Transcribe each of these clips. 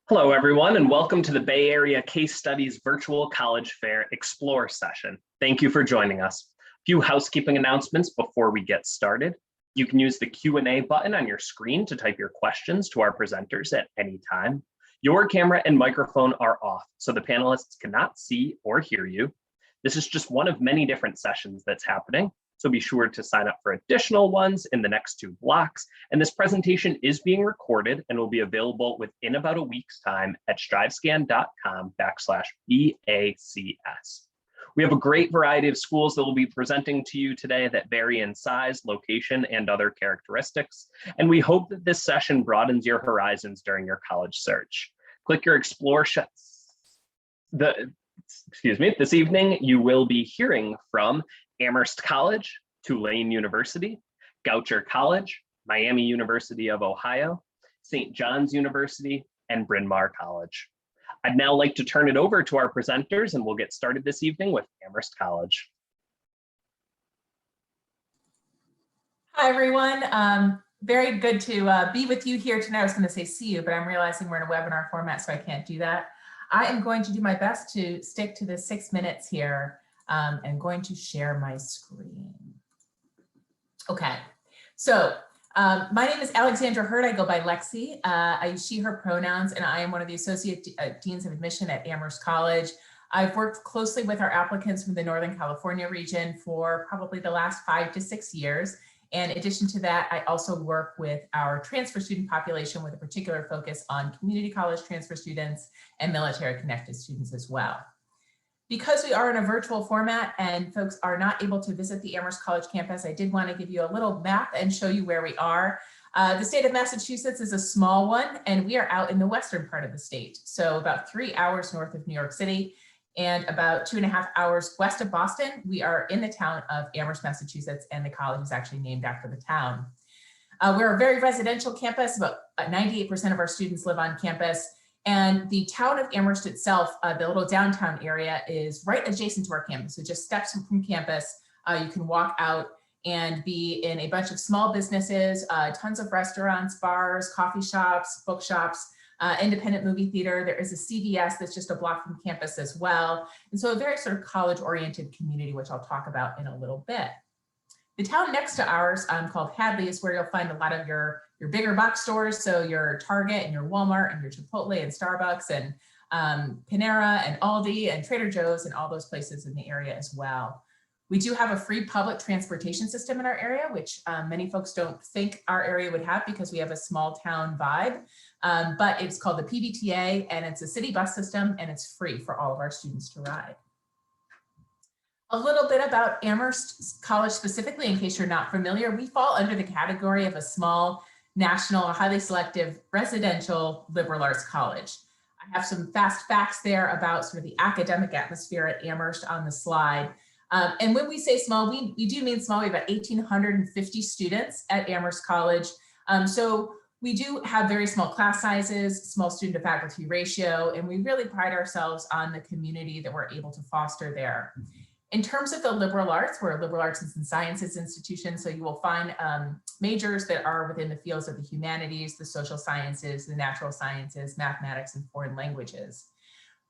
Hello, everyone, and welcome to the Bay Area Case Studies Virtual College Fair Explore session. Thank you for joining us. A few housekeeping announcements before we get started. You can use the Q&A button on your screen to type your questions to our presenters at any time. Your camera and microphone are off, so the panelists cannot see or hear you. This is just one of many different sessions that's happening, so be sure to sign up for additional ones in the next 2 blocks. And this presentation is being recorded and will be available within about a week's time at strivescan.com/BACS. We have a great variety of schools that will be presenting to you today that vary in size, location, and other characteristics. And we hope that this session broadens your horizons during your college search. Click your Explore this evening, you will be hearing from Amherst College, Tulane University, Goucher College, Miami University of Ohio, St. John's University, and Bryn Mawr College. I'd now like to turn it over to our presenters, and we'll get started this evening with Amherst College. Hi, everyone. Very good to be with you here tonight. I was going to say see you, but I'm realizing we're in a webinar format, so I can't do that. I am going to do my best to stick to the 6 minutes here. I'm going to share my screen. Okay, so my name is Alexandra Hurd. I go by Lexi. I use she, her pronouns, and I am one of the Associate Deans of Admission at Amherst College. I've worked closely with our applicants from the Northern California region for probably the last 5 to 6 years. And in addition to that, I also work with our transfer student population with a particular focus on community college transfer students and military connected students as well. Because we are in a virtual format and folks are not able to visit the Amherst College campus, I did want to give you a little map and show you where we are. The state of Massachusetts is a small one, and we are out in the western part of the state. So about 3 hours north of New York City and about 2.5 hours west of Boston. We are in the town of Amherst, Massachusetts, and the college is actually named after the town. We're a very residential campus. About 98% of our students live on campus. And the town of Amherst itself, the little downtown area, is right adjacent to our campus. So just steps from campus, you can walk out and be in a bunch of small businesses, tons of restaurants, bars, coffee shops, bookshops, independent movie theater. There is a CVS that's just a block from campus as well. And so a very sort of college-oriented community, which I'll talk about in a little bit. The town next to ours, called Hadley, is where you'll find a lot of your bigger box stores. So your Target and your Walmart and your Chipotle and Starbucks and Panera and Aldi and Trader Joe's and all those places in the area as well. We do have a free public transportation system in our area, which many folks don't think our area would have because we have a small town vibe, but it's called the PVTA, and it's a city bus system, and it's free for all of our students to ride. A little bit about Amherst College specifically, in case you're not familiar. We fall under the category of a small, national, highly selective residential liberal arts college. I have some fast facts there about sort of the academic atmosphere at Amherst on the slide. And when we say small, we do mean small. We have about 1,850 students at Amherst College. So we do have very small class sizes, small student to faculty ratio, and we really pride ourselves on the community that we're able to foster there. In terms of the liberal arts, we're a liberal arts and sciences institution, so you will find majors that are within the fields of the humanities, the social sciences, the natural sciences, mathematics, and foreign languages.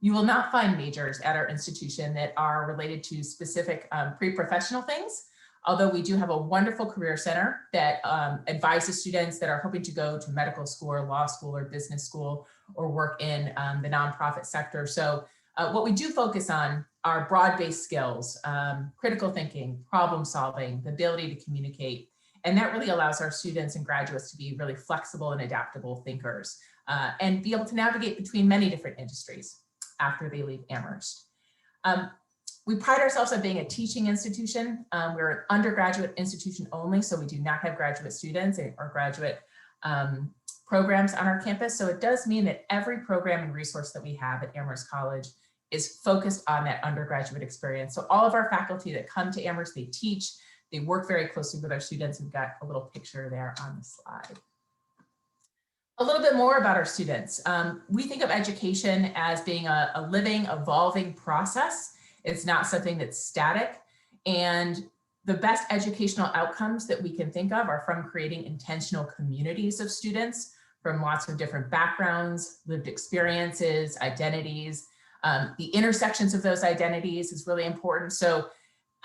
You will not find majors at our institution that are related to specific pre-professional things, although we do have a wonderful career center that advises students that are hoping to go to medical school or law school or business school or work in the nonprofit sector. So what we do focus on are broad-based skills, critical thinking, problem solving, the ability to communicate. And that really allows our students and graduates to be really flexible and adaptable thinkers and be able to navigate between many different industries after they leave Amherst. We pride ourselves on being a teaching institution. We're an undergraduate institution only, so we do not have graduate students or graduate programs on our campus. So it does mean that every program and resource that we have at Amherst College is focused on that undergraduate experience. So all of our faculty that come to Amherst, they teach, they work very closely with our students. We've got a little picture there on the slide. A little bit more about our students. We think of education as being a living, evolving process. It's not something that's static. And the best educational outcomes that we can think of are from creating intentional communities of students, from lots of different backgrounds, lived experiences, identities. The intersections of those identities is really important. So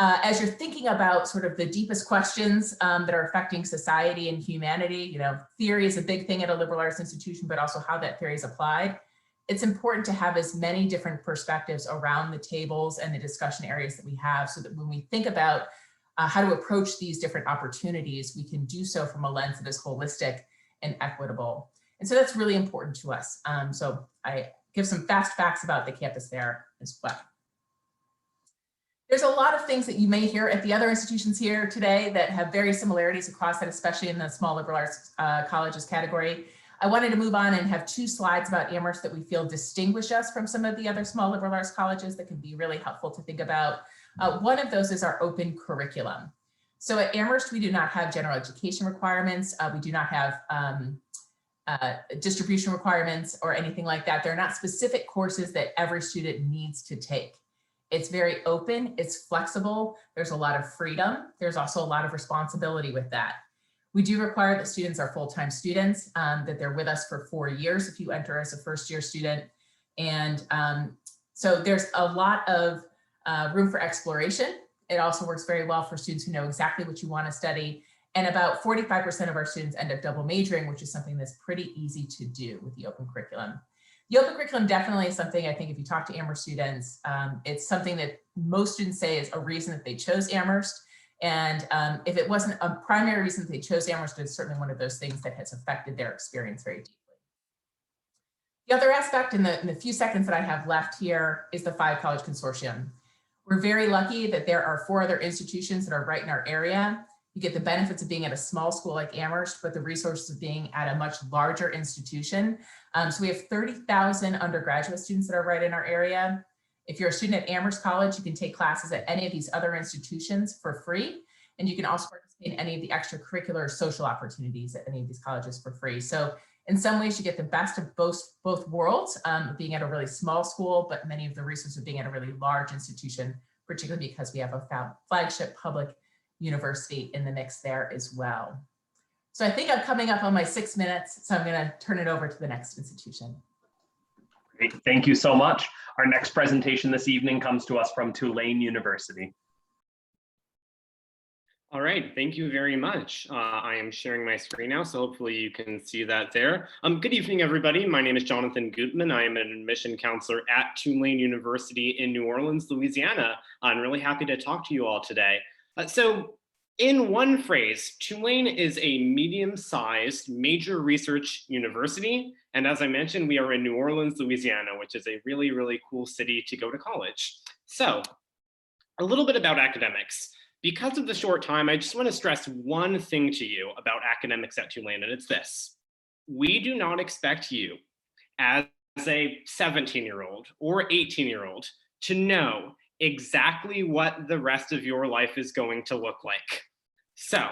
as you're thinking about sort of the deepest questions that are affecting society and humanity, theory is a big thing at a liberal arts institution, but also how that theory is applied. It's important to have as many different perspectives around the tables and the discussion areas that we have, so that when we think about how to approach these different opportunities, we can do so from a lens that is holistic and equitable. And so that's really important to us. So I give some fast facts about the campus there as well. There's a lot of things that you may hear at the other institutions here today that have various similarities across that, especially in the small liberal arts colleges category. I wanted to move on and have 2 slides about Amherst that we feel distinguish us from some of the other small liberal arts colleges that can be really helpful to think about. One of those is our open curriculum. So at Amherst, we do not have general education requirements. We do not have distribution requirements or anything like that. They're not specific courses that every student needs to take. It's very open, it's flexible, there's a lot of freedom. There's also a lot of responsibility with that. We do require that students are full-time students, that they're with us for 4 years if you enter as a first-year student. And so there's a lot of room for exploration. It also works very well for students who know exactly what you want to study. And about 45% of our students end up double majoring, which is something that's pretty easy to do with the open curriculum. The open curriculum definitely is something, I think, if you talk to Amherst students, it's something that most students say is a reason that they chose Amherst. And if it wasn't a primary reason that they chose Amherst, it's certainly one of those things that has affected their experience very deeply. The other aspect in the few seconds that I have left here is the 5-college consortium. We're very lucky that there are 4 other institutions that are right in our area. You get the benefits of being at a small school like Amherst, but the resources of being at a much larger institution. So we have 30,000 undergraduate students that are right in our area. If you're a student at Amherst College, you can take classes at any of these other institutions for free. And you can also participate in any of the extracurricular social opportunities at any of these colleges for free. So in some ways, you get the best of both worlds, being at a really small school, but many of the resources of being at a really large institution, particularly because we have a flagship public university in the mix there as well. So I think I'm coming up on my 6 minutes, so I'm going to turn it over to the next institution. Great, thank you so much. Our next presentation this evening comes to us from Tulane University. All right, thank you very much. I am sharing my screen now, so hopefully you can see that there. Good evening, everybody. My name is Jonathan Gutman. I am an admission counselor at Tulane University in New Orleans, Louisiana. I'm really happy to talk to you all today. So in one phrase, Tulane is a medium-sized major research university. And as I mentioned, we are in New Orleans, Louisiana, which is a really, really cool city to go to college. So a little bit about academics. Because of the short time, I just want to stress one thing to you about academics at Tulane, and it's this. We do not expect you as a 17-year-old or 18-year-old to know exactly what the rest of your life is going to look like. So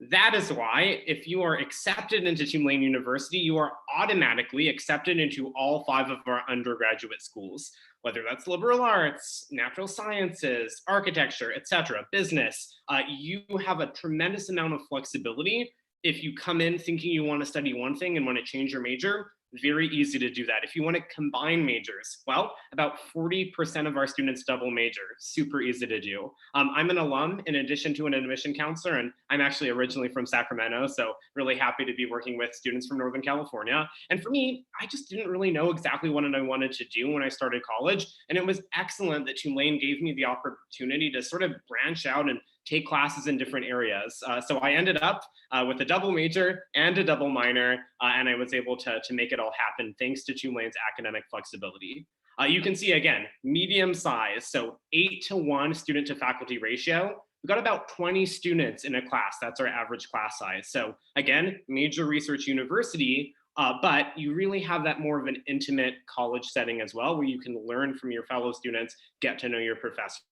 that is why if you are accepted into Tulane University, you are automatically accepted into all 5 of our undergraduate schools, whether that's liberal arts, natural sciences, architecture, etc., business. You have a tremendous amount of flexibility. If you come in thinking you want to study one thing and want to change your major, very easy to do that. If you want to combine majors, well, about 40% of our students double major, super easy to do. I'm an alum in addition to an admission counselor, and I'm actually originally from Sacramento, so really happy to be working with students from Northern California. And for me, I just didn't really know exactly what I wanted to do when I started college, and it was excellent that Tulane gave me the opportunity to sort of branch out and take classes in different areas. So I ended up with a double major and a double minor, and I was able to make it all happen thanks to Tulane's academic flexibility. You can see again, medium size, so 8-to-1 student to faculty ratio. We've got about 20 students in a class. That's our average class size. So again, major research university, but you really have that more of an intimate college setting as well, where you can learn from your fellow students, get to know your professors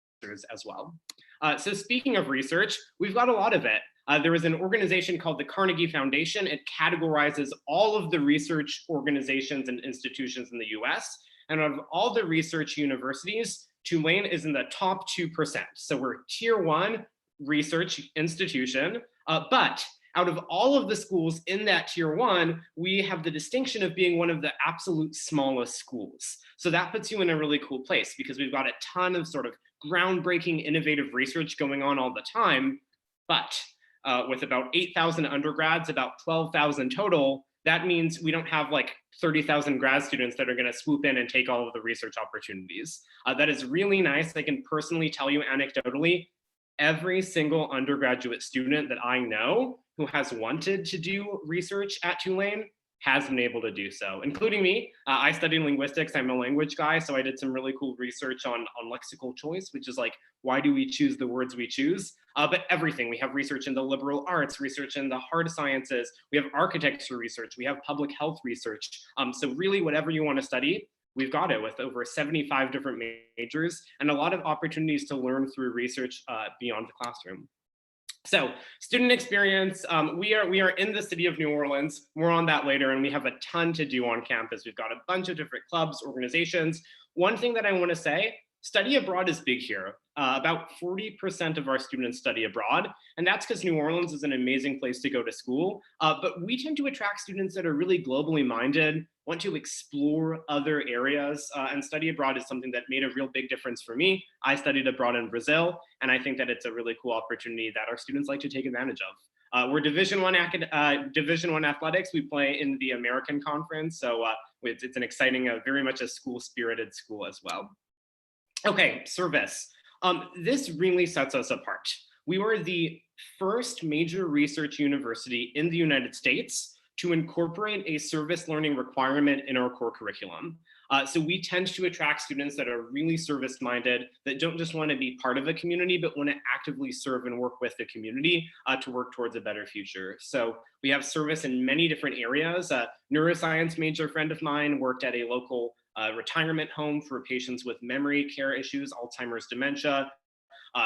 as well. So speaking of research, we've got a lot of it. There is an organization called the Carnegie Foundation. It categorizes all of the research organizations and institutions in the US. And of all the research universities, Tulane is in the top 2%. So we're tier 1 research institution, but out of all of the schools in that tier 1, we have the distinction of being one of the absolute smallest schools. So that puts you in a really cool place because we've got a ton of sort of groundbreaking, innovative research going on all the time. But with about 8,000 undergrads, about 12,000 total, that means we don't have like 30,000 grad students that are going to swoop in and take all of the research opportunities. That is really nice. I can personally tell you anecdotally, every single undergraduate student that I know who has wanted to do research at Tulane has been able to do so, including me. I studied linguistics. I'm a language guy, so I did some really cool research on lexical choice, which is like, why do we choose the words we choose? But everything. We have research in the liberal arts, research in the hard sciences. We have architecture research. We have public health research. So really, whatever you want to study, we've got it with over 75 different majors and a lot of opportunities to learn through research beyond the classroom. So student experience, we are in the city of New Orleans. More on that later, and we have a ton to do on campus. We've got a bunch of different clubs, organizations. One thing that I want to say, study abroad is big here. About 40% of our students study abroad, and that's because New Orleans is an amazing place to go to school. But we tend to attract students that are really globally minded, want to explore other areas, and study abroad is something that made a real big difference for me. I studied abroad in Brazil, and I think that it's a really cool opportunity that our students like to take advantage of. We're Division I athletics. We play in the American Conference, so it's an exciting, very much a school-spirited school as well. Okay, service. This really sets us apart. We were the first major research university in the United States to incorporate a service learning requirement in our core curriculum. So we tend to attract students that are really service-minded, that don't just want to be part of a community, but want to actively serve and work with the community to work towards a better future. So we have service in many different areas. A neuroscience major friend of mine worked at a local retirement home for patients with memory care issues, Alzheimer's, dementia.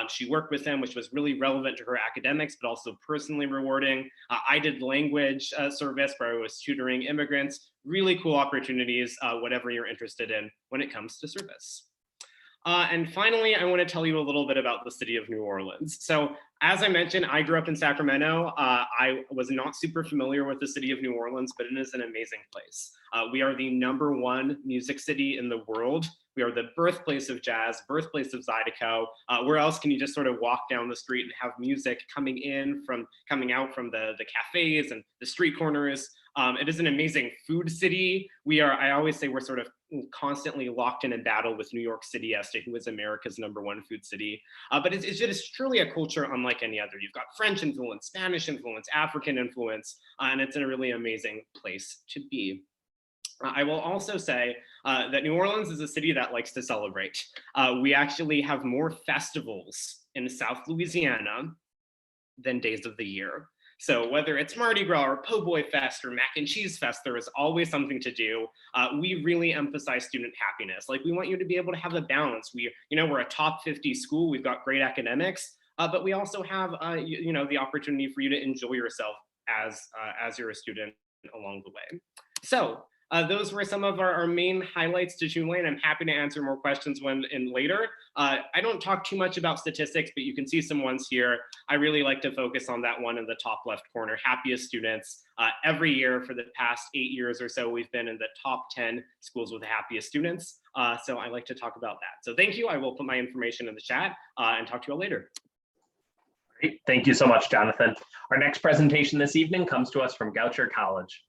She worked with them, which was really relevant to her academics, but also personally rewarding. I did language service where I was tutoring immigrants. Really cool opportunities, whatever you're interested in when it comes to service. And finally, I want to tell you a little bit about the city of New Orleans. So as I mentioned, I grew up in Sacramento. I was not super familiar with the city of New Orleans, but it is an amazing place. We are the #1 music city in the world. We are the birthplace of jazz, birthplace of Zydeco. Where else can you just sort of walk down the street and have music coming out from the cafes and the street corners? It is an amazing food city. I always say we're sort of constantly locked in a battle with New York City as to who is America's #1 food city. But it's just truly a culture unlike any other. You've got French influence, Spanish influence, African influence, and it's a really amazing place to be. I will also say that New Orleans is a city that likes to celebrate. We actually have more festivals in South Louisiana than days of the year. So whether it's Mardi Gras or Po' Boy Fest or Mac and Cheese Fest, there is always something to do. We really emphasize student happiness. Like, we want you to be able to have a balance. We're a top 50 school. We've got great academics, but we also have the opportunity for you to enjoy yourself as you're a student along the way. So those were some of our main highlights to Tulane. I'm happy to answer more questions later. I don't talk too much about statistics, but you can see some ones here. I really like to focus on that one in the top left corner, happiest students. Every year for the past 8 years or so, we've been in the top 10 schools with the happiest students. So I like to talk about that. So thank you. I will put my information in the chat and talk to you all later. Great. Thank you so much, Jonathan. Our next presentation this evening comes to us from Goucher College.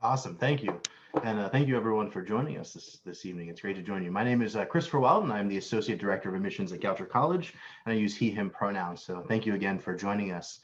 Awesome, thank you. And thank you everyone for joining us this evening. It's great to join you. My name is Christopher Weldon. I'm the Associate Director of Admissions at Goucher College, and I use he, him pronouns. So thank you again for joining us.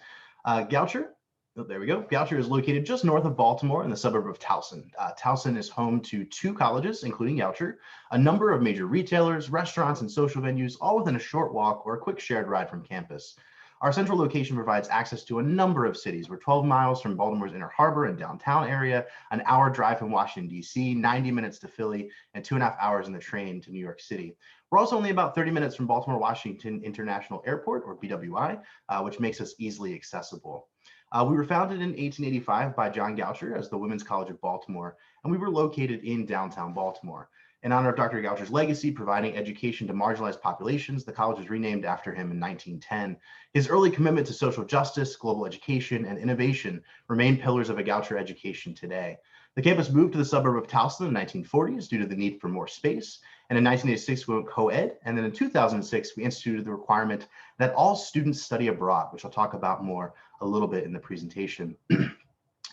Goucher, there we go. Goucher is located just north of Baltimore in the suburb of Towson. Towson is home to 2 colleges, including Goucher, a number of major retailers, restaurants, and social venues, all within a short walk or a quick shared ride from campus. Our central location provides access to a number of cities. We're 12 miles from Baltimore's Inner Harbor and downtown area, an hour drive from Washington, D.C., 90 minutes to Philly, and 2.5 hours in the train to New York City. We're also only about 30 minutes from Baltimore-Washington International Airport, or BWI, which makes us easily accessible. We were founded in 1885 by John Goucher as the Women's College of Baltimore, and we were located in downtown Baltimore. In honor of Dr. Goucher's legacy, providing education to marginalized populations, the college was renamed after him in 1910. His early commitment to social justice, global education, and innovation remain pillars of a Goucher education today. The campus moved to the suburb of Towson in the 1940s due to the need for more space. And in 1986, we went co-ed. And then in 2006, we instituted the requirement that all students study abroad, which I'll talk about more a little bit in the presentation.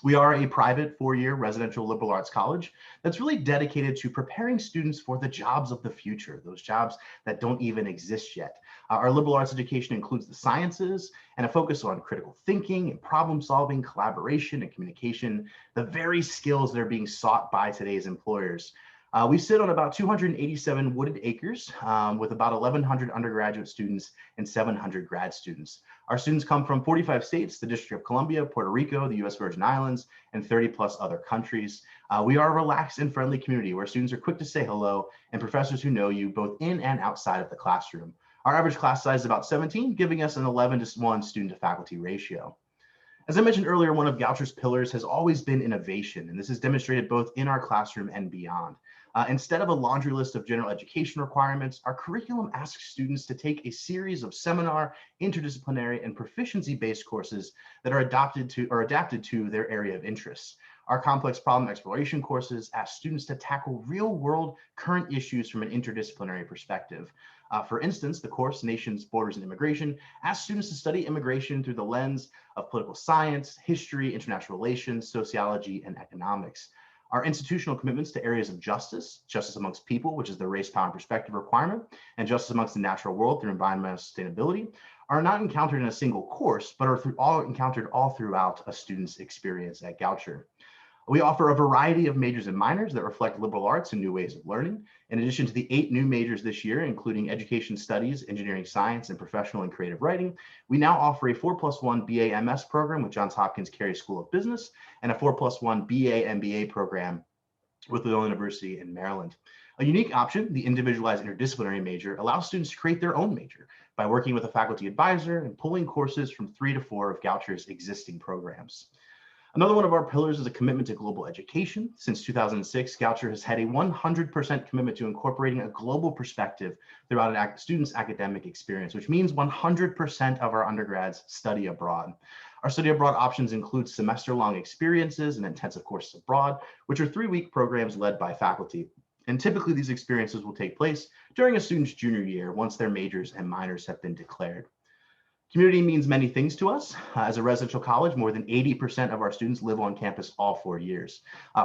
We are a private 4-year residential liberal arts college that's really dedicated to preparing students for the jobs of the future, those jobs that don't even exist yet. Our liberal arts education includes the sciences and a focus on critical thinking and problem solving, collaboration and communication, the very skills that are being sought by today's employers. We sit on about 287 wooded acres with about 1,100 undergraduate students and 700 grad students. Our students come from 45 states, the District of Columbia, Puerto Rico, the US Virgin Islands, and 30 plus other countries. We are a relaxed and friendly community where students are quick to say hello and professors who know you both in and outside of the classroom. Our average class size is about 17, giving us an 11:1 student to faculty ratio. As I mentioned earlier, one of Goucher's pillars has always been innovation, and this is demonstrated both in our classroom and beyond. Instead of a laundry list of general education requirements, our curriculum asks students to take a series of seminar, interdisciplinary, and proficiency-based courses that are adapted to their area of interest. Our complex problem exploration courses ask students to tackle real-world current issues from an interdisciplinary perspective. For instance, the course Nations, Borders, and Immigration asks students to study immigration through the lens of political science, history, international relations, sociology, and economics. Our institutional commitments to areas of justice, justice amongst people, which is the race, power, and perspective requirement, and justice amongst the natural world through environmental sustainability, are not encountered in a single course, but are encountered all throughout a student's experience at Goucher. We offer a variety of majors and minors that reflect liberal arts and new ways of learning. In addition to the 8 new majors this year, including education studies, engineering science, and professional and creative writing, we now offer a 4+1 BA-MS program with Johns Hopkins Carey School of Business and a 4+1 BA-MBA program with Loyola University in Maryland. A unique option, the individualized interdisciplinary major, allows students to create their own major by working with a faculty advisor and pulling courses from 3 to 4 of Goucher's existing programs. Another one of our pillars is a commitment to global education. Since 2006, Goucher has had a 100% commitment to incorporating a global perspective throughout a student's academic experience, which means 100% of our undergrads study abroad. Our study abroad options include semester-long experiences and intensive courses abroad, which are 3-week programs led by faculty. And typically these experiences will take place during a student's junior year once their majors and minors have been declared. Community means many things to us. As a residential college, more than 80% of our students live on campus all 4 years.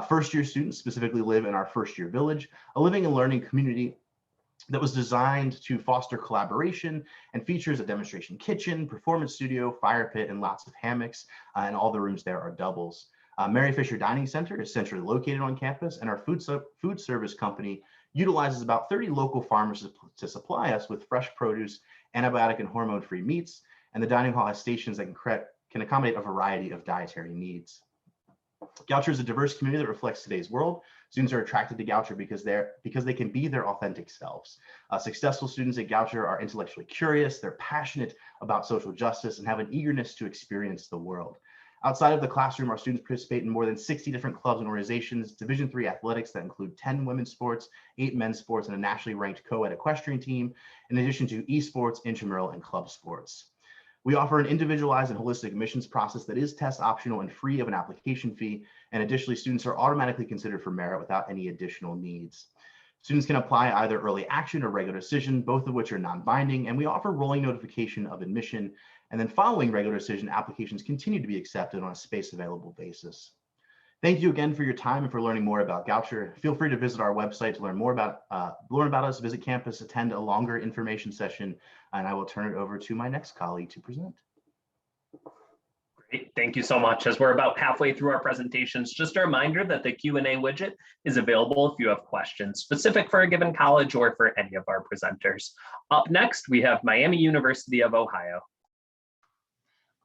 First-year students specifically live in our first-year village, a living and learning community that was designed to foster collaboration and features a demonstration kitchen, performance studio, fire pit, and lots of hammocks, and all the rooms there are doubles. Mary Fisher Dining Center is centrally located on campus, and our food service company utilizes about 30 local farmers to supply us with fresh produce, antibiotic and hormone-free meats, and the dining hall has stations that can accommodate a variety of dietary needs. Goucher is a diverse community that reflects today's world. Students are attracted to Goucher because they can be their authentic selves. Successful students at Goucher are intellectually curious, they're passionate about social justice, and have an eagerness to experience the world. Outside of the classroom, our students participate in more than 60 different clubs and organizations, Division III athletics that include 10 women's sports, 8 men's sports, and a nationally ranked co-ed equestrian team, in addition to esports, intramural, and club sports. We offer an individualized and holistic admissions process that is test optional and free of an application fee. And additionally, students are automatically considered for merit without any additional needs. Students can apply either early action or regular decision, both of which are non-binding, and we offer rolling notification of admission. And then following regular decision, applications continue to be accepted on a space available basis. Thank you again for your time and for learning more about Goucher. Feel free to visit our website to learn more about us, visit campus, attend a longer information session, and I will turn it over to my next colleague to present. Great, thank you so much. As we're about halfway through our presentations, just a reminder that the Q&A widget is available if you have questions specific for a given college or for any of our presenters. Up next, we have Miami University of Ohio.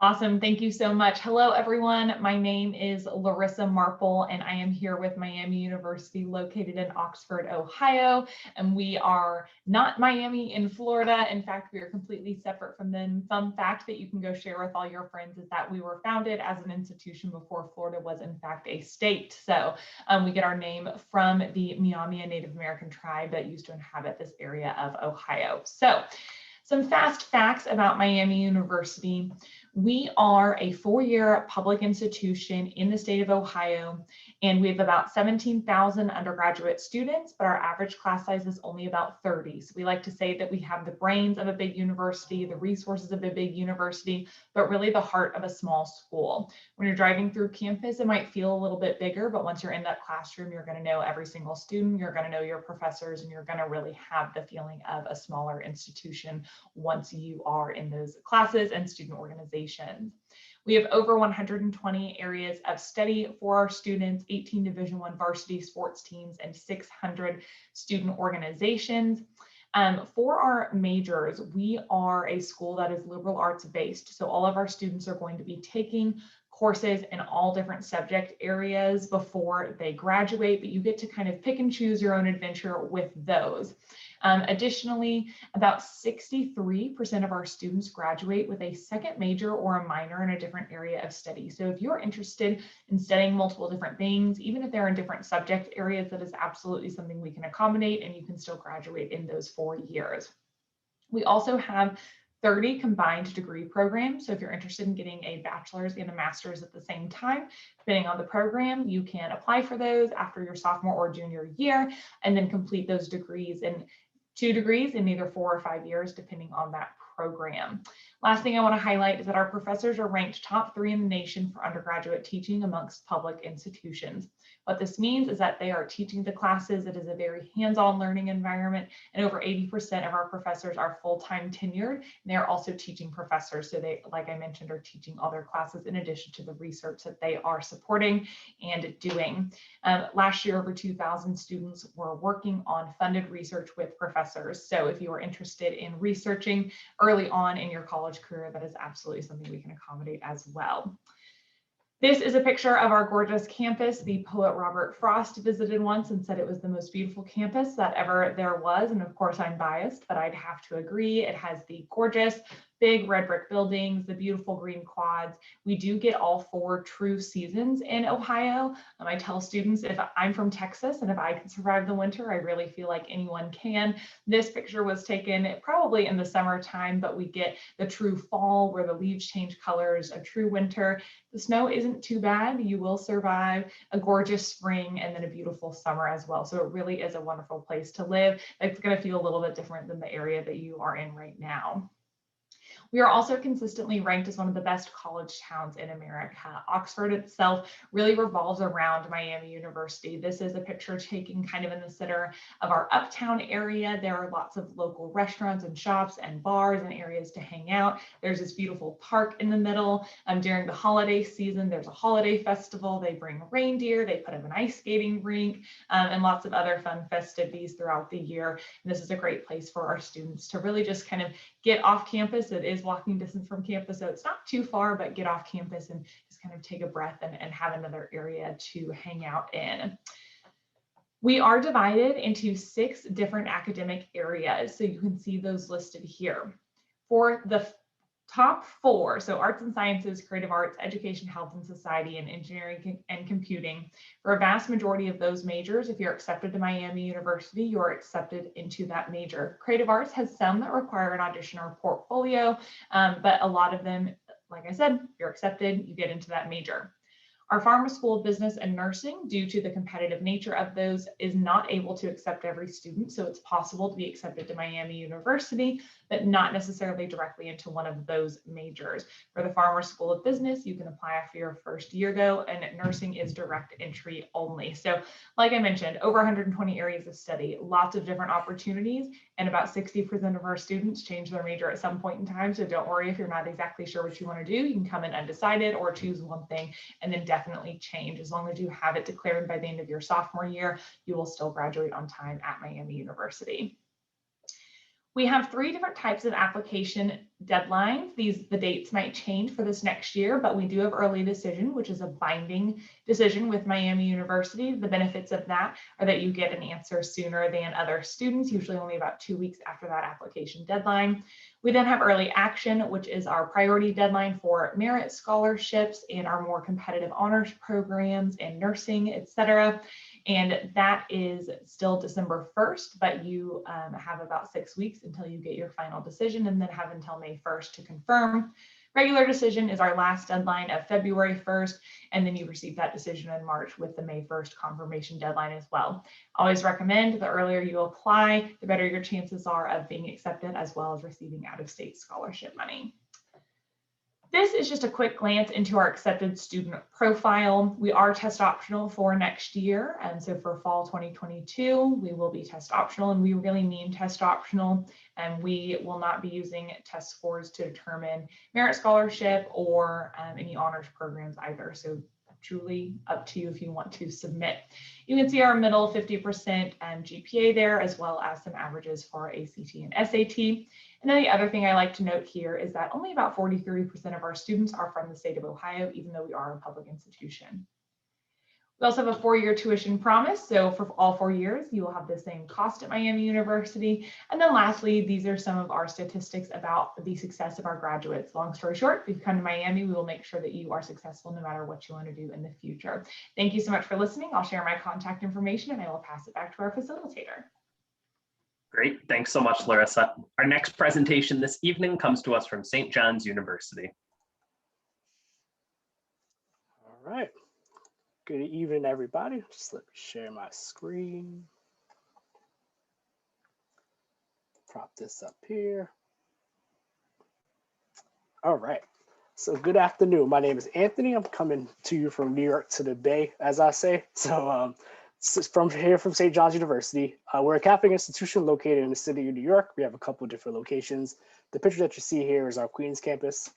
Awesome. Thank you so much. Hello, everyone. My name is Larissa Marple, and I am here with Miami University located in Oxford, Ohio. And we are not Miami in Florida. In fact, we are completely separate from them. Fun fact that you can go share with all your friends is that we were founded as an institution before Florida was in fact a state. So we get our name from the Miami Native American tribe that used to inhabit this area of Ohio. So some fast facts about Miami University. We are a 4-year public institution in the state of Ohio, and we have about 17,000 undergraduate students, but our average class size is only about 30. So we like to say that we have the brains of a big university, the resources of a big university, but really the heart of a small school. When you're driving through campus, it might feel a little bit bigger, but once you're in that classroom, you're going to know every single student, you're going to know your professors, and you're going to really have the feeling of a smaller institution once you are in those classes and student organizations. We have over 120 areas of study for our students, 18 Division I varsity sports teams, and 600 student organizations. For our majors, we are a school that is liberal arts based. So all of our students are going to be taking courses in all different subject areas before they graduate, but you get to kind of pick and choose your own adventure with those. Additionally, about 63% of our students graduate with a second major or a minor in a different area of study. So if you're interested in studying multiple different things, even if they're in different subject areas, that is absolutely something we can accommodate, and you can still graduate in those 4 years. We also have 30 combined degree programs. So if you're interested in getting a bachelor's and a master's at the same time, depending on the program, you can apply for those after your sophomore or junior year, and then complete those degrees in 2 degrees in either 4 or 5 years, depending on that program. Last thing I want to highlight is that our professors are ranked top 3 in the nation for undergraduate teaching amongst public institutions. What this means is that they are teaching the classes. It is a very hands-on learning environment, and over 80% of our professors are full-time tenured, and they are also teaching professors. So they, like I mentioned, are teaching all their classes in addition to the research that they are supporting and doing. Last year, over 2,000 students were working on funded research with professors. So if you are interested in researching early on in your college career, that is absolutely something we can accommodate as well. This is a picture of our gorgeous campus. The poet Robert Frost visited once and said it was the most beautiful campus that ever there was. And of course, I'm biased, but I'd have to agree. It has the gorgeous big red brick buildings, the beautiful green quads. We do get all 4 true seasons in Ohio. I tell students, if I'm from Texas and if I can survive the winter, I really feel like anyone can. This picture was taken probably in the summertime, but we get the true fall where the leaves change colors, a true winter. The snow isn't too bad. You will survive a gorgeous spring and then a beautiful summer as well. So it really is a wonderful place to live. It's going to feel a little bit different than the area that you are in right now. We are also consistently ranked as one of the best college towns in America. Oxford itself really revolves around Miami University. This is a picture taken kind of in the center of our uptown area. There are lots of local restaurants and shops and bars and areas to hang out. There's this beautiful park in the middle. During the holiday season, there's a holiday festival. They bring reindeer, they put up an ice skating rink, and lots of other fun festivities throughout the year. And this is a great place for our students to really just kind of get off campus. It is walking distance from campus, so it's not too far, but get off campus and just kind of take a breath and have another area to hang out in. We are divided into 6 different academic areas, so you can see those listed here. For the top 4, so arts and sciences, creative arts, education, health and society, and engineering and computing. For a vast majority of those majors, if you're accepted to Miami University, you're accepted into that major. Creative arts has some that require an audition or portfolio, but a lot of them, like I said, you're accepted, you get into that major. Our Farmer School of Business and Nursing, due to the competitive nature of those, is not able to accept every student. So it's possible to be accepted to Miami University, but not necessarily directly into one of those majors. For the Farmer School of Business, you can apply after your first year go, and nursing is direct entry only. So like I mentioned, over 120 areas of study, lots of different opportunities, and about 60% of our students change their major at some point in time. So don't worry if you're not exactly sure what you want to do. You can come in undecided or choose one thing and then definitely change. As long as you have it declared by the end of your sophomore year, you will still graduate on time at Miami University. We have 3 different types of application deadlines. The dates might change for this next year, but we do have early decision, which is a binding decision with Miami University. The benefits of that are that you get an answer sooner than other students, usually only about 2 weeks after that application deadline. We then have early action, which is our priority deadline for merit scholarships and our more competitive honors programs and nursing, et cetera. And that is still December 1st, but you have about 6 weeks until you get your final decision, and then have until May 1st to confirm. Regular decision is our last deadline of February 1st, and then you receive that decision in March with the May 1st confirmation deadline as well. Always recommend the earlier you apply, the better your chances are of being accepted, as well as receiving out-of-state scholarship money. This is just a quick glance into our accepted student profile. We are test optional for next year. And so for fall 2022, we will be test optional, and we really mean test optional. And we will not be using test scores to determine merit scholarship or any honors programs either. So truly up to you if you want to submit. You can see our middle 50% GPA there, as well as some averages for our ACT and SAT. And then the other thing I like to note here is that only about 43% of our students are from the state of Ohio, even though we are a public institution. We also have a 4-year tuition promise. So for all 4 years, you will have the same cost at Miami University. And then lastly, these are some of our statistics about the success of our graduates. Long story short, if you come to Miami, we will make sure that you are successful no matter what you want to do in the future. Thank you so much for listening. I'll share my contact information and I will pass it back to our facilitator. Great, thanks so much, Larissa. Our next presentation this evening comes to us from St. John's University. All right. Good evening, everybody. Just let me share my screen. Prop this up here. All right. So good afternoon. My name is Anthony. I'm coming to you from New York to the Bay, as I say. So from St. John's University. We're a Catholic institution located in the city of New York. We have a couple of different locations. The picture that you see here is our Queens campus.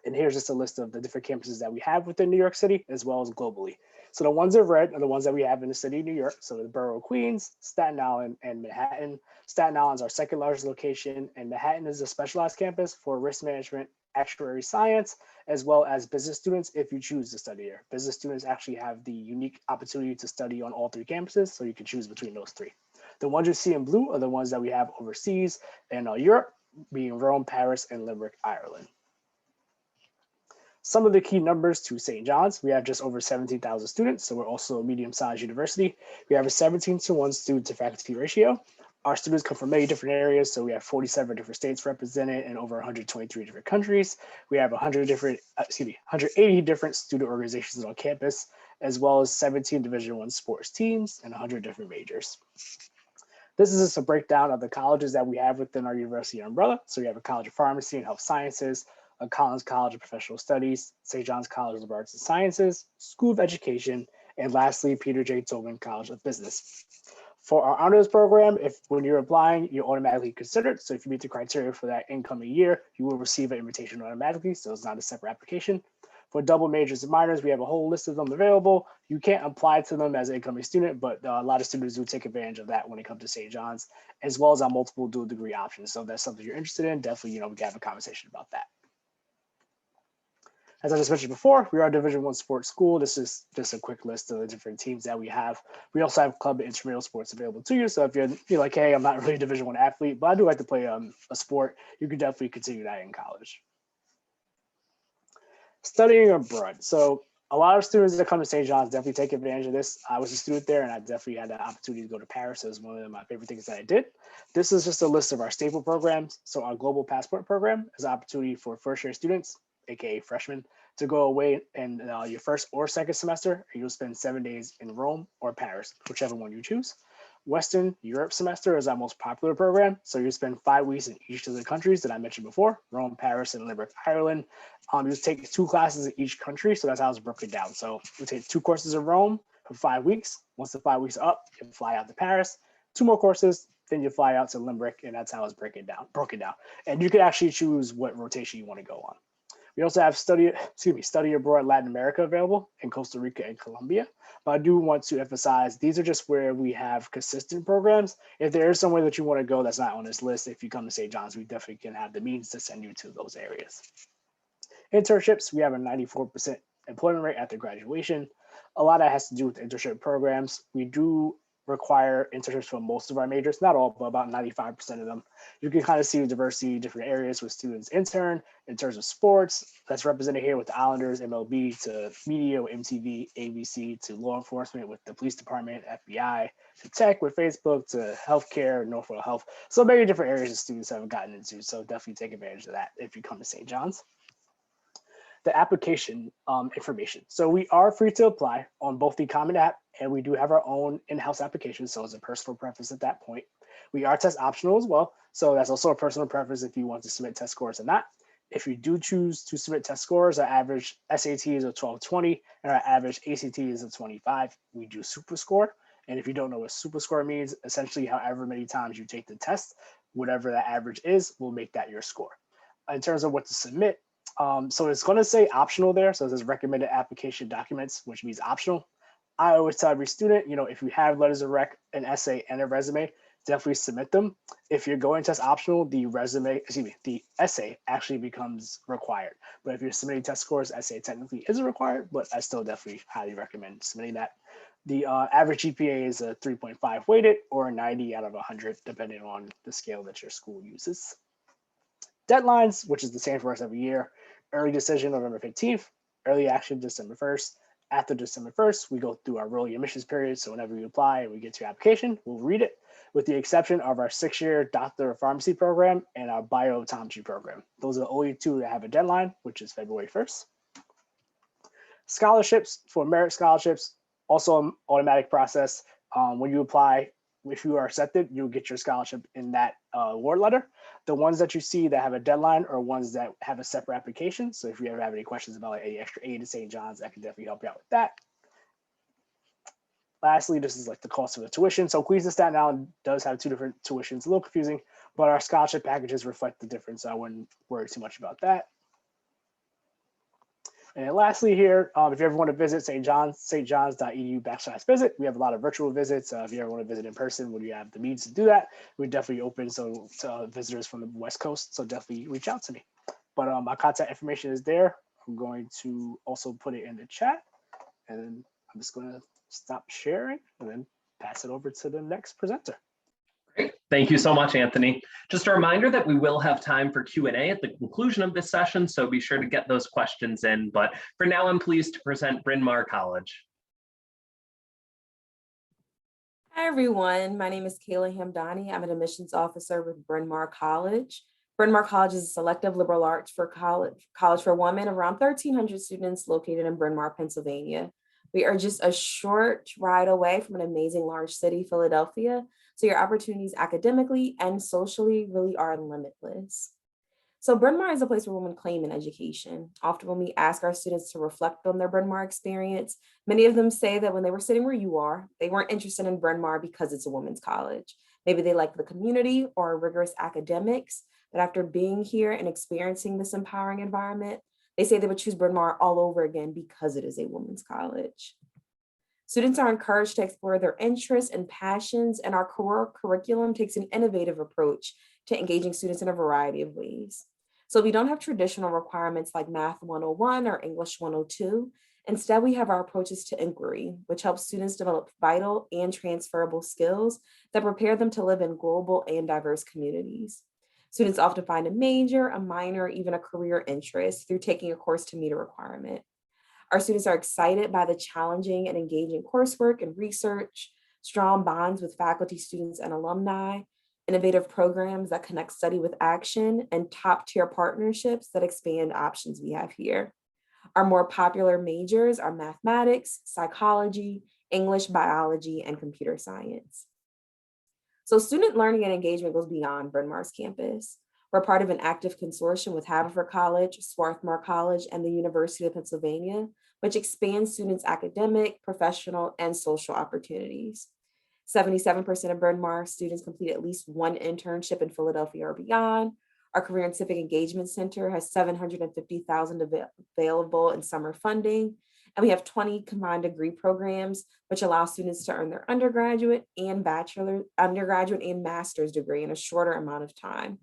And here's just a list of the different campuses that we have within New York City, as well as globally. So the ones in red are the ones that we have in the city of New York. So the borough of Queens, Staten Island, and Manhattan. Staten Island is our second largest location, and Manhattan is a specialized campus for risk management, actuary science, as well as business students if you choose to study here. Business students actually have the unique opportunity to study on all 3 campuses, so you can choose between those 3. The ones you see in blue are the ones that we have overseas in Europe, being Rome, Paris, and Limerick, Ireland. Some of the key numbers to St. John's: we have just over 17,000 students, so we're also a medium-sized university. We have a 17-to-1 student to faculty ratio. Our students come from many different areas, so we have 47 different states represented in over 123 different countries. We have 180 different student organizations on campus, as well as 17 Division I sports teams and 100 different majors. This is just a breakdown of the colleges that we have within our university umbrella. So we have a College of Pharmacy and Health Sciences, a Collins College of Professional Studies, St. John's College of Arts and Sciences, School of Education, and lastly, Peter J. Tobin College of Business. For our honors program, when you're applying, you're automatically considered. So if you meet the criteria for that incoming year, you will receive an invitation automatically. So it's not a separate application. For double majors and minors, we have a whole list of them available. You can't apply to them as an incoming student, but a lot of students do take advantage of that when it comes to St. John's, as well as our multiple dual degree options. So if that's something you're interested in, definitely, we can have a conversation about that. As I just mentioned before, we are a Division I sports school. This is just a quick list of the different teams that we have. We also have club and intramural sports available to you. So if you're like, hey, I'm not really a Division I athlete, but I do like to play a sport, you can definitely continue that in college. Studying abroad. So a lot of students that come to St. John's definitely take advantage of this. I was a student there, and I definitely had the opportunity to go to Paris. It was one of my favorite things that I did. This is just a list of our staple programs. So our Global Passport program is an opportunity for first-year students, aka freshmen, to go away in your first or second semester. You'll spend 7 days in Rome or Paris, whichever one you choose. Western Europe semester is our most popular program. So you spend 5 weeks in each of the countries that I mentioned before: Rome, Paris, and Limerick, Ireland. You take 2 classes in each country. So that's how it's broken down. So you take 2 courses in Rome for 5 weeks. Once the 5 weeks are up, you fly out to Paris. 2 more courses, then you fly out to Limerick, and that's how it's broken down. And you can actually choose what rotation you want to go on. We also have study abroad Latin America available in Costa Rica and Colombia. But I do want to emphasize these are just where we have consistent programs. If there is somewhere that you want to go that's not on this list, if you come to St. John's, we definitely can have the means to send you to those areas. Internships, we have a 94% employment rate after graduation. A lot of that has to do with internship programs. We do require internships for most of our majors, not all, but about 95% of them. You can kind of see the diversity in different areas with students intern in terms of sports. That's represented here with the Islanders, MLB, to media with MTV, ABC, to law enforcement with the police department, FBI, to tech with Facebook, to healthcare, Norfolk Health. So many different areas that students haven't gotten into. So definitely take advantage of that if you come to St. John's. The application information. So we are free to apply on both the Common App and we do have our own in-house application. So it's a personal preference at that point. We are test optional as well. So that's also a personal preference if you want to submit test scores or not. If you do choose to submit test scores, our average SAT is a 1220 and our average ACT is a 25. We do super score. And if you don't know what super score means, essentially however many times you take the test, whatever that average is, will make that your score. In terms of what to submit, so it's going to say optional there. So it says recommended application documents, which means optional. I always tell every student, if you have letters of rec, an essay, and a resume, definitely submit them. If you're going test optional, the essay actually becomes required. But if you're submitting test scores, essay technically isn't required, but I still definitely highly recommend submitting that. The average GPA is a 3.5 weighted or a 90 out of 100, depending on the scale that your school uses. Deadlines, which is the same for us every year. Early decision November 15th, early action December 1st. After December 1st, we go through our rolling admissions period. So whenever you apply and we get to your application, we'll read it, with the exception of our 6-year Doctor of Pharmacy program and our biooptometry program. Those are the only two that have a deadline, which is February 1st. Scholarships, for merit scholarships, also an automatic process. When you apply, if you are accepted, you'll get your scholarship in that award letter. The ones that you see that have a deadline are ones that have a separate application. So if you ever have any questions about like any extra aid to St. John's, I can definitely help you out with that. Lastly, this is like the cost of the tuition. So Queens and Staten Island does have two different tuitions, a little confusing, but our scholarship packages reflect the difference. So I wouldn't worry too much about that. And then lastly here, if you ever want to visit stjohns.edu/visit, we have a lot of virtual visits. If you ever want to visit in person, when you have the means to do that, we're definitely open to visitors from the West Coast. So definitely reach out to me. But my contact information is there. I'm going to also put it in the chat. And I'm just going to stop sharing and then pass it over to the next presenter. Great. Thank you so much, Anthony. Just a reminder that we will have time for Q&A at the conclusion of this session, so be sure to get those questions in. But for now, I'm pleased to present Bryn Mawr College. Hi, everyone. My name is Kayla Hamdani. I'm an admissions officer with Bryn Mawr College. Bryn Mawr College is a selective liberal arts for college for women, around 1,300 students located in Bryn Mawr, Pennsylvania. We are just a short ride away from an amazing large city, Philadelphia. So your opportunities academically and socially really are limitless. So Bryn Mawr is a place where women claim in education. Often when we ask our students to reflect on their Bryn Mawr experience, many of them say that when they were sitting where you are, they weren't interested in Bryn Mawr because it's a women's college. Maybe they like the community or rigorous academics, but after being here and experiencing this empowering environment, they say they would choose Bryn Mawr all over again because it is a women's college. Students are encouraged to explore their interests and passions, and our core curriculum takes an innovative approach to engaging students in a variety of ways. So we don't have traditional requirements like Math 101 or English 102. Instead, we have our approaches to inquiry, which helps students develop vital and transferable skills that prepare them to live in global and diverse communities. Students often find a major, a minor, or even a career interest through taking a course to meet a requirement. Our students are excited by the challenging and engaging coursework and research, strong bonds with faculty, students, and alumni, innovative programs that connect study with action, and top-tier partnerships that expand options we have here. Our more popular majors are mathematics, psychology, English, biology, and computer science. So student learning and engagement goes beyond Bryn Mawr's campus. We're part of an active consortium with Haverford College, Swarthmore College, and the University of Pennsylvania, which expands students' academic, professional, and social opportunities. 77% of Bryn Mawr students complete at least one internship in Philadelphia or beyond. Our Career and Civic Engagement Center has $750,000 available in summer funding. And we have 20 combined degree programs, which allow students to earn their undergraduate and master's degree in a shorter amount of time.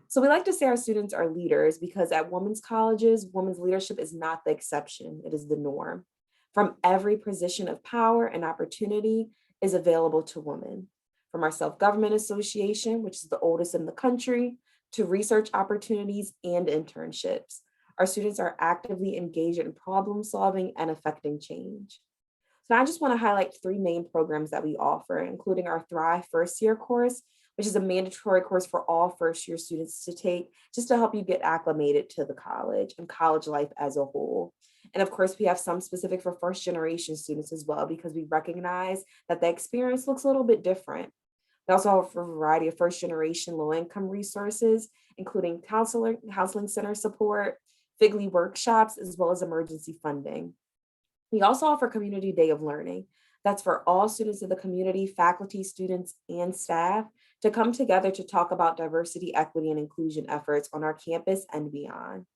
So we like to say our students are leaders because at women's colleges, women's leadership is not the exception, it is the norm. From every position of power and opportunity is available to women. From our self-government association, which is the oldest in the country, to research opportunities and internships. Our students are actively engaged in problem solving and affecting change. So I just want to highlight 3 main programs that we offer, including our Thrive First Year course, which is a mandatory course for all first-year students to take, just to help you get acclimated to the college and college life as a whole. And of course, we have some specific for first-generation students as well, because we recognize that the experience looks a little bit different. We also offer a variety of first-generation low-income resources, including counseling center support, Figly workshops, as well as emergency funding. We also offer Community Day of Learning. That's for all students of the community, faculty, students, and staff to come together to talk about diversity, equity, and inclusion efforts on our campus and beyond.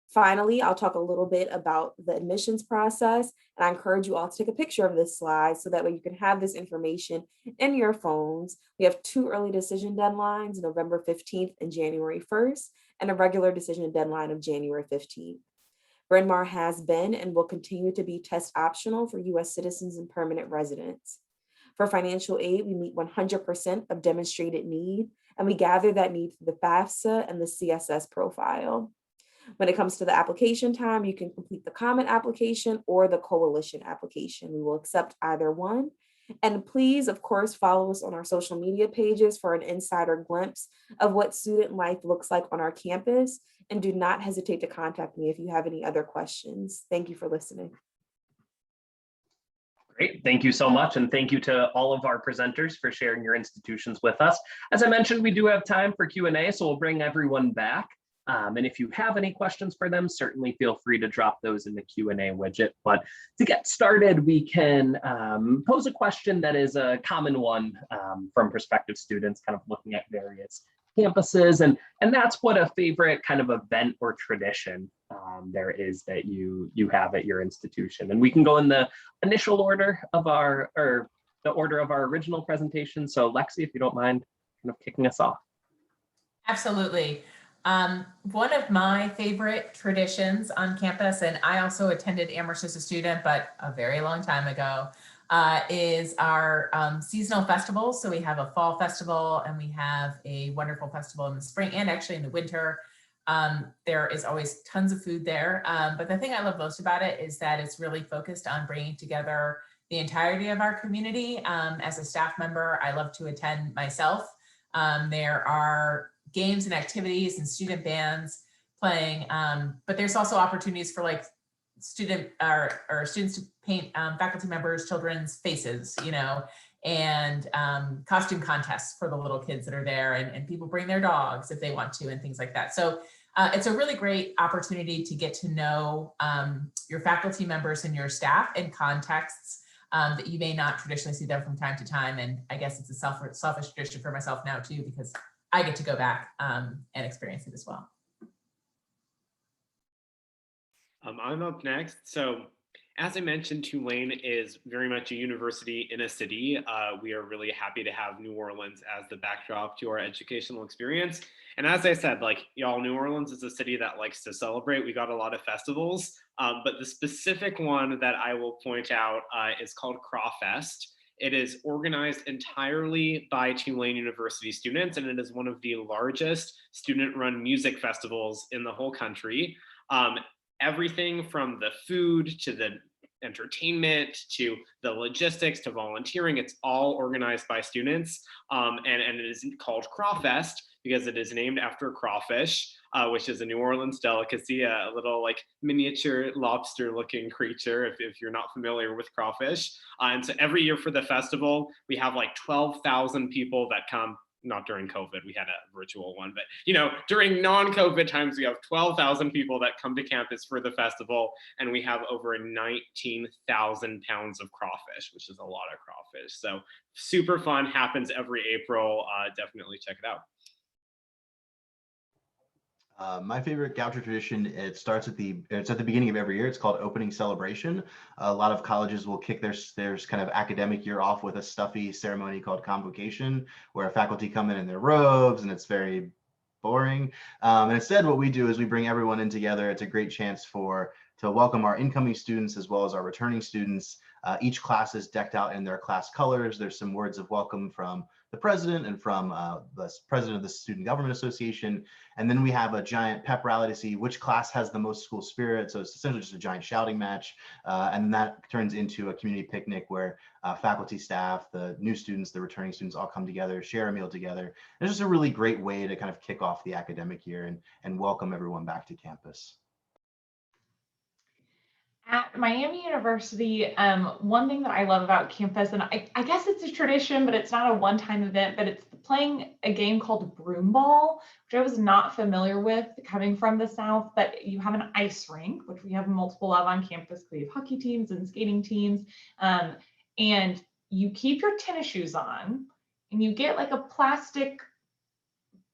Finally, I'll talk a little bit about the admissions process, and I encourage you all to take a picture of this slide so that way you can have this information in your phones. We have 2 early decision deadlines, November 15th and January 1st, and a regular decision deadline of January 15th. Bryn Mawr has been and will continue to be test optional for US citizens and permanent residents. For financial aid, we meet 100% of demonstrated need, and we gather that need through the FAFSA and the CSS profile. When it comes to the application time, you can complete the common application or the coalition application. We will accept either one. And please, of course, follow us on our social media pages for an insider glimpse of what student life looks like on our campus. And do not hesitate to contact me if you have any other questions. Thank you for listening. Great, thank you so much. And thank you to all of our presenters for sharing your institutions with us. As I mentioned, we do have time for Q&A, so we'll bring everyone back. And if you have any questions for them, certainly feel free to drop those in the Q&A widget. But to get started, we can pose a question that is a common one from prospective students, kind of looking at various campuses. And that's what a favorite kind of event or tradition there is that you have at your institution. And we can go in the initial order of our, or the order of our original presentation. So Lexi, if you don't mind kind of kicking us off. Absolutely. One of my favorite traditions on campus, and I also attended Amherst as a student, but a very long time ago, is our seasonal festivals. So we have a fall festival and we have a wonderful festival in the spring and actually in the winter. There is always tons of food there. But the thing I love most about it is that it's really focused on bringing together the entirety of our community. As a staff member, I love to attend myself. There are games and activities and student bands playing, but there's also opportunities for like students to paint faculty members, children's faces, you know, and costume contests for the little kids that are there, and people bring their dogs if they want to and things like that. So it's a really great opportunity to get to know your faculty members and your staff in contexts that you may not traditionally see them from time to time. And I guess it's a selfish tradition for myself now too, because I get to go back and experience it as well. I'm up next. So as I mentioned, Tulane is very much a university in a city. We are really happy to have New Orleans as the backdrop to our educational experience. And as I said, like y'all, New Orleans is a city that likes to celebrate. We got a lot of festivals, but the specific one that I will point out is called Crawfest. It is organized entirely by Tulane University students, and it is one of the largest student-run music festivals in the whole country. Everything from the food to the entertainment to the logistics to volunteering, it's all organized by students. And it is called Crawfest because it is named after crawfish, which is a New Orleans delicacy, a little like miniature lobster looking creature if you're not familiar with crawfish. And so every year for the festival, we have like 12,000 people that come. Not during COVID, we had a virtual one, but you know, during non-COVID times, we have 12,000 people that come to campus for the festival, and we have over 19,000 pounds of crawfish, which is a lot of crawfish. So super fun, happens every April. Definitely check it out. My favorite Goucher tradition, it's at the beginning of every year. It's called opening celebration. A lot of colleges will kick their kind of academic year off with a stuffy ceremony called convocation, where faculty come in their robes and it's very boring. And instead, what we do is we bring everyone in together. It's a great chance to welcome our incoming students as well as our returning students. Each class is decked out in their class colors. There's some words of welcome from the president and from the president of the Student Government Association. And then we have a giant pep rally to see which class has the most school spirit. So it's essentially just a giant shouting match. And that turns into a community picnic where faculty, staff, the new students, the returning students all come together, share a meal together. And it's just a really great way to kind of kick off the academic year and welcome everyone back to campus. At Miami University, one thing that I love about campus, and I guess it's a tradition, but it's not a one-time event, but it's playing a game called broom ball, which I was not familiar with coming from the South, but you have an ice rink, which we have multiple of on campus. We have hockey teams and skating teams, and you keep your tennis shoes on, and you get like a plastic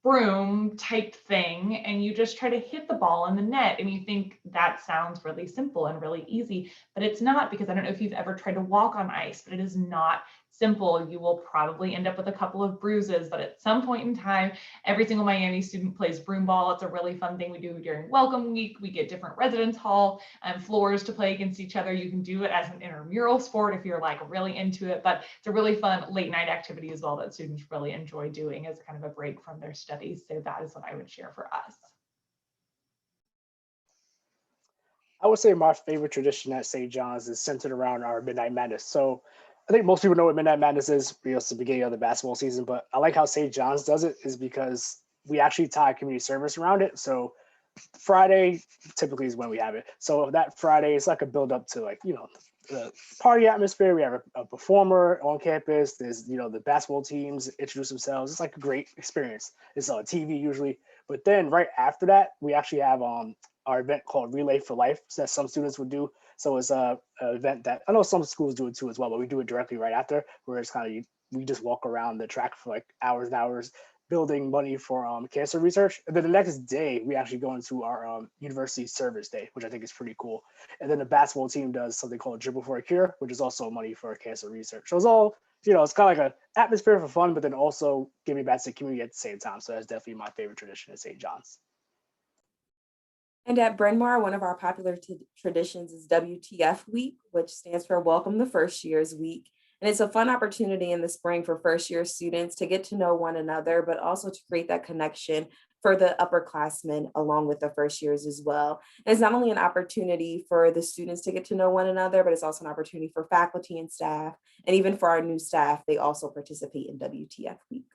broom type thing, and you just try to hit the ball in the net. And you think that sounds really simple and really easy, but it's not, because I don't know if you've ever tried to walk on ice, but it is not simple. You will probably end up with a couple of bruises, but at some point in time, every single Miami student plays broom ball. It's a really fun thing we do during welcome week. We get different residence hall floors to play against each other. You can do it as an intramural sport if you're like really into it, but it's a really fun late night activity as well that students really enjoy doing as kind of a break from their studies. So that is what I would share for us. I would say my favorite tradition at St. John's is centered around our Midnight Madness. So I think most people know what Midnight Madness is because it's the beginning of the basketball season, but I like how St. John's does it is because we actually tie community service around it. So Friday typically is when we have it. So that Friday, it's like a build up to the party atmosphere. We have a performer on campus. There's, the basketball teams introduce themselves. It's like a great experience. It's on TV usually. But then right after that, we actually have our event called Relay for Life that some students would do. So it's an event that I know some schools do it too as well, but we do it directly right after, where it's kind of, we just walk around the track for like hours and hours, building money for cancer research. And then the next day, we actually go into our university service day, which I think is pretty cool. And then the basketball team does something called Dribble for a Cure, which is also money for cancer research. So it's all, it's kind of like an atmosphere for fun, but then also giving back to the community at the same time. So that's definitely my favorite tradition at St. John's. And at Bryn Mawr, one of our popular traditions is WTF Week, which stands for Welcome the First Years Week. And it's a fun opportunity in the spring for first year students to get to know one another, but also to create that connection for the upperclassmen along with the first years as well. And it's not only an opportunity for the students to get to know one another, but it's also an opportunity for faculty and staff. And even for our new staff, they also participate in WTF Week.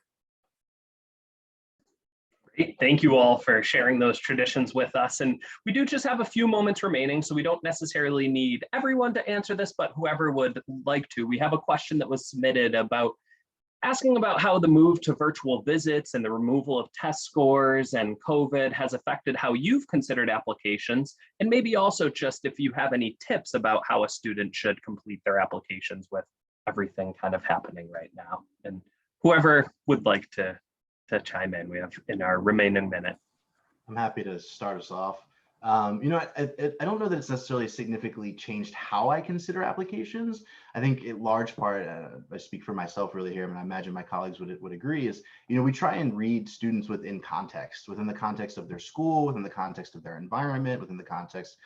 Great. Thank you all for sharing those traditions with us. And we do just have a few moments remaining, so we don't necessarily need everyone to answer this, but whoever would like to. We have a question that was submitted asking about how the move to virtual visits and the removal of test scores and COVID has affected how you've considered applications, and maybe also just if you have any tips about how a student should complete their applications with everything kind of happening right now. And whoever would like to chime in, we have in our remaining minute. I'm happy to start us off. I don't know that it's necessarily significantly changed how I consider applications. I think in large part, I speak for myself really here, and I imagine my colleagues would agree, is, we try and read students within the context of their school, within the context of their environment, within context.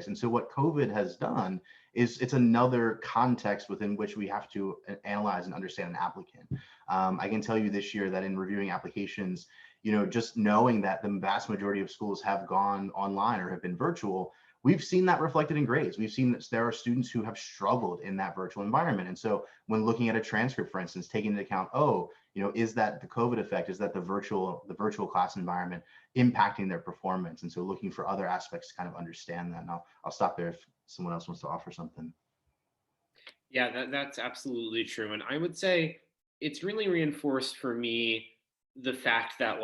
And so what COVID has done is it's another context within which we have to analyze and understand an applicant. I can tell you this year that in reviewing applications, just knowing that the vast majority of schools have gone online or have been virtual, we've seen that reflected in grades. We've seen that there are students who have struggled in that virtual environment. And so when looking at a transcript, for instance, taking into account, is that the COVID effect? Is that the virtual class environment impacting their performance? And so looking for other aspects to kind of understand that. And I'll stop there if someone else wants to offer something. Yeah, that's absolutely true. And I would say it's really reinforced for me the fact that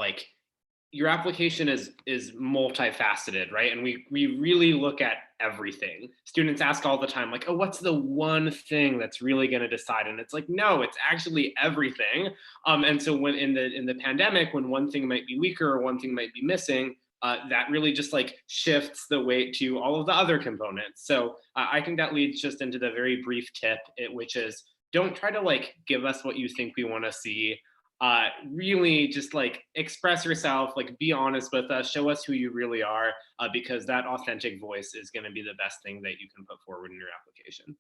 your application is multifaceted, right? And we really look at everything. Students ask all the time, like, oh, what's the one thing that's really going to decide? And it's like, no, it's actually everything. And so when in the pandemic, when one thing might be weaker or one thing might be missing, that really just like shifts the weight to all of the other components. So I think that leads just into the very brief tip, which is don't try to like give us what you think we want to see. Really just like express yourself, like be honest with us, show us who you really are, because that authentic voice is going to be the best thing that you can put forward in your application.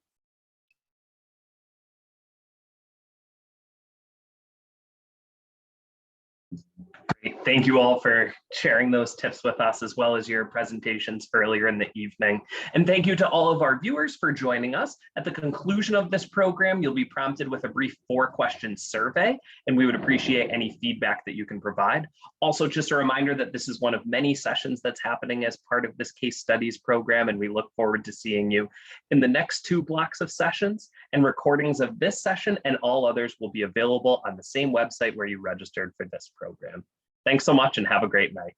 Great. Thank you all for sharing those tips with us, as well as your presentations earlier in the evening. And thank you to all of our viewers for joining us. At the conclusion of this program, you'll be prompted with a brief 4-question survey, and we would appreciate any feedback that you can provide. Also, just a reminder that this is one of many sessions that's happening as part of this case studies program, and we look forward to seeing you in the next 2 blocks of sessions. And recordings of this session and all others will be available on the same website where you registered for this program. Thanks so much and have a great night.